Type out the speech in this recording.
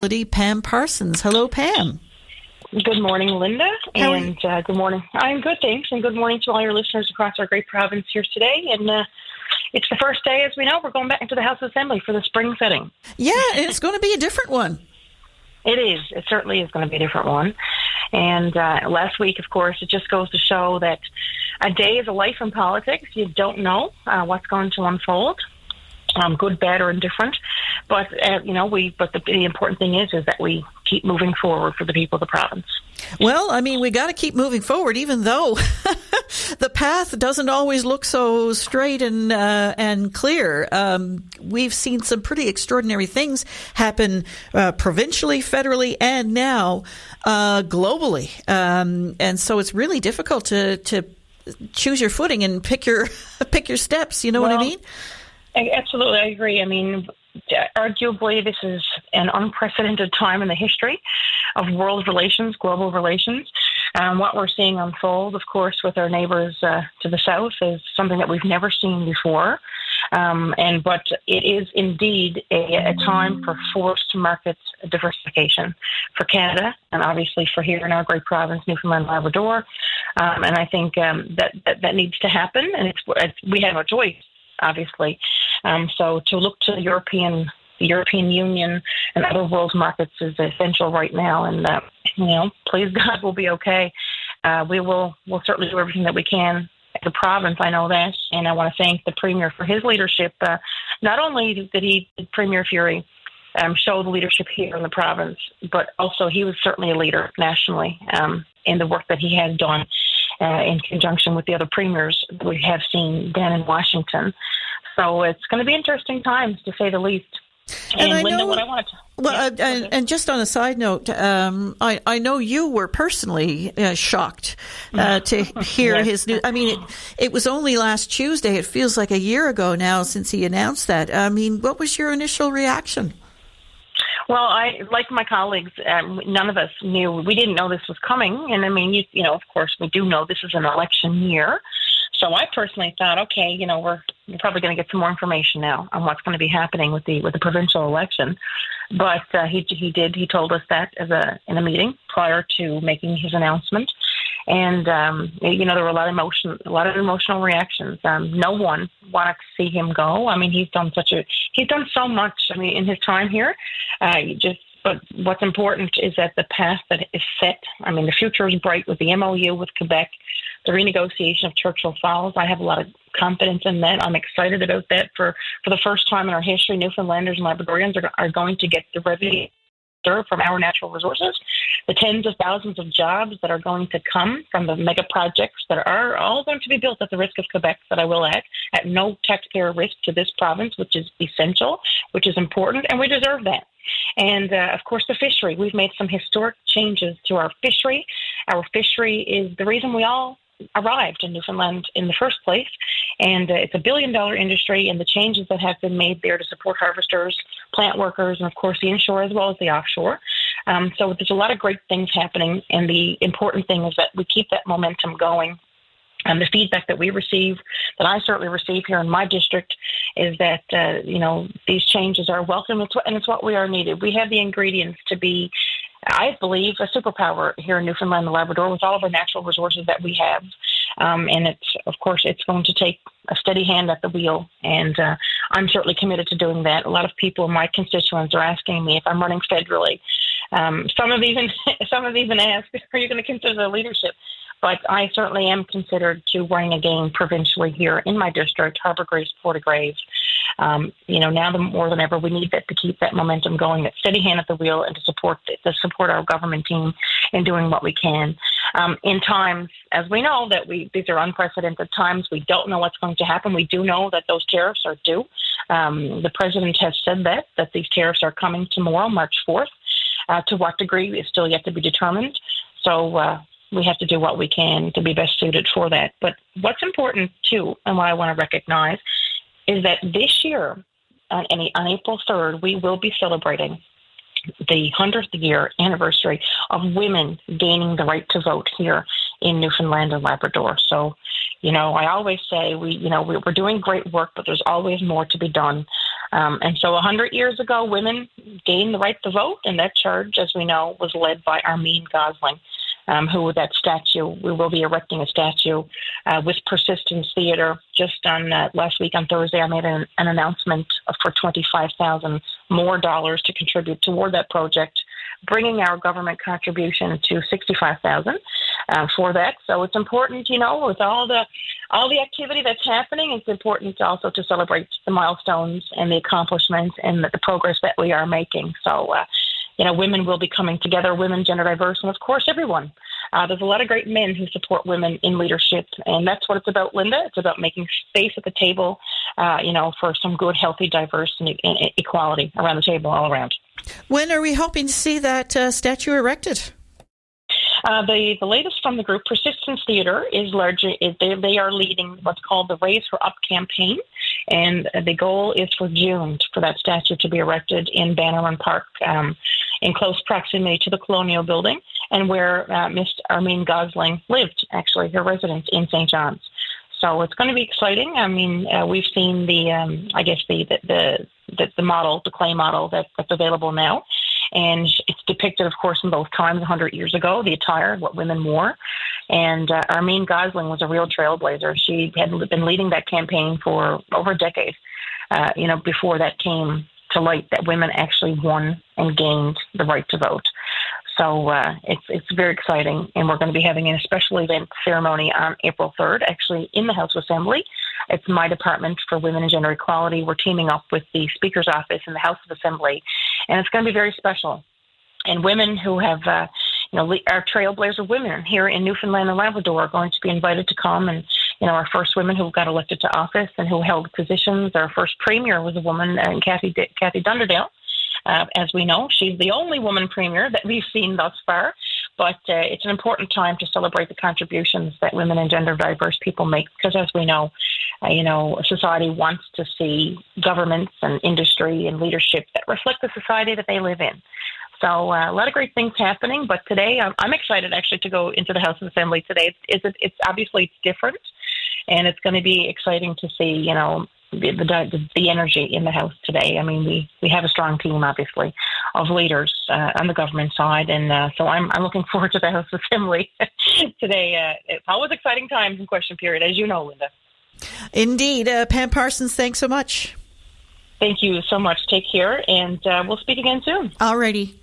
Pam Parsons. Hello, Pam. Good morning, Linda, How are and good morning. I'm good, thanks, and good morning to all your listeners across our great province here today. And it's the first day, as we know, we're going back into the House of Assembly for the spring sitting. Yeah, and it's going to be a different one. It is. It certainly is going to be a different one. And last week, of course, it just goes to show that a day is a life in politics. You don't know what's going to unfold. Good, bad, or indifferent, but the important thing is that we keep moving forward for the people of the province. Well, I mean, we got to keep moving forward, even though the path doesn't always look so straight and clear. We've seen some pretty extraordinary things happen provincially, federally, and now globally, and so it's really difficult to choose your footing and pick your steps. You know what I mean? Absolutely, I agree. I mean, arguably, this is an unprecedented time in the history of world relations, global relations. What we're seeing unfold, of course, with our neighbors to the south is something that we've never seen before. But it is indeed a time for forced market diversification for Canada and obviously for here in our great province, Newfoundland, Labrador. And I think that needs to happen, and we have no choice, obviously. So to look to the European Union and other world markets is essential right now. And, please God, we'll be okay. We'll certainly do everything that we can as a province. I know that. And I want to thank the Premier for his leadership. Not only did Premier Fury show the leadership here in the province, but also he was certainly a leader nationally in the work that he has done in conjunction with the other premiers that we have seen down in Washington. So it's going to be interesting times, to say the least. And Linda, know, what I wanted to... Well, and just on a side note, I know you were personally shocked to hear his news. I mean, it was only last Tuesday. It feels like a year ago now since he announced that. I mean, what was your initial reaction? Well, like my colleagues, none of us knew. We didn't know this was coming. And I mean, of course, we do know this is an election year. So I personally thought, okay, we're probably going to get some more information now on what's going to be happening with the provincial election. But he told us that in a meeting prior to making his announcement. And, there were a lot of emotional reactions. No one wanted to see him go. I mean, he's done so much. I mean, in his time here, but what's important is that the path that is set, I mean, the future is bright with the MOU with Quebec, the renegotiation of Churchill Falls. I have a lot of confidence in that. I'm excited about that. For the first time in our history, Newfoundlanders and Labradorians are going to get the revenue from our natural resources, the tens of thousands of jobs that are going to come from the mega projects that are all going to be built at the risk of Quebec, that I will add, at no taxpayer risk to this province, which is essential, which is important, and we deserve that. And, of course, the fishery. We've made some historic changes to our fishery. Our fishery is the reason we all arrived in Newfoundland in the first place. And it's $1 billion industry, and the changes that have been made there to support harvesters, plant workers, and, of course, the inshore as well as the offshore. So there's a lot of great things happening, and the important thing is that we keep that momentum going. The feedback that we receive, that I certainly receive here in my district, is that, these changes are welcome, and it's what we are needed. We have the ingredients to be, I believe, a superpower here in Newfoundland and Labrador with all of our natural resources that we have. And it's going to take a steady hand at the wheel. And I'm certainly committed to doing that. A lot of people in my constituents are asking me if I'm running federally. Some have even asked, are you going to consider the leadership? But I certainly am considered to running again provincially here in my district, Harbour, Grace, Portagrave. Now more than ever, we need that to keep that momentum going, that steady hand at the wheel, and to support our government team in doing what we can. In times, as we know, that these are unprecedented times. We don't know what's going to happen. We do know that those tariffs are due. The president has said that these tariffs are coming tomorrow, March 4th. To what degree is still yet to be determined. So we have to do what we can to be best suited for that. But what's important, too, and what I want to recognize, is that this year, on April 3rd, we will be celebrating the 100th year anniversary of women gaining the right to vote here in Newfoundland and Labrador. So, I always say we're doing great work, but there's always more to be done. And so 100 years ago, women gained the right to vote, and that charge, as we know, was led by Armine Gosling, who that statue, we will be erecting a statue with Persistence Theatre. Just on last week on Thursday, I made an announcement for $25,000 more dollars to contribute toward that project, bringing our government contribution to $65,000 for that. So it's important, with all the activity that's happening, it's important also to celebrate the milestones and the accomplishments and the progress that we are making. So, women will be coming together, women, gender diverse, and of course, everyone. There's a lot of great men who support women in leadership, and that's what it's about, Linda. It's about making space at the table, for some good, healthy, diverse, and equality around the table all around. When are we hoping to see that statue erected? The latest from the group, Persistence Theatre, is largely they are leading what's called the Raise Her Up campaign, and the goal is for June for that statue to be erected in Bannerman Park, in close proximity to the Colonial Building, and where Miss Armine Gosling lived, actually, her residence in St. John's. So it's going to be exciting. I mean, we've seen the model, the clay model that's available now. And it's depicted, of course, in both times, 100 years ago, the attire, what women wore. And Armine Gosling was a real trailblazer. She had been leading that campaign for over a decade, before that came to light, that women actually won and gained the right to vote. So it's very exciting, and we're going to be having a special event ceremony on April 3rd, actually in the House of Assembly. It's my department for women and gender equality. We're teaming up with the Speaker's office in the House of Assembly, and it's going to be very special. And women who have, our trailblazer women here in Newfoundland and Labrador are going to be invited to come, and our first women who got elected to office and who held positions. Our first premier was a woman, Kathy Dunderdale. As we know, she's the only woman premier that we've seen thus far. But it's an important time to celebrate the contributions that women and gender diverse people make, because as we know, society wants to see governments and industry and leadership that reflect the society that they live in. So a lot of great things happening. But today, I'm excited actually to go into the House of Assembly today. It's obviously different, and it's going to be exciting to see, the energy in the House today. I mean, we have a strong team, obviously, of leaders on the government side, and so I'm looking forward to the House Assembly today. It's always exciting times in question period, as you know, Linda. Indeed. Pam Parsons, thanks so much. Thank you so much. Take care, and we'll speak again soon. All righty.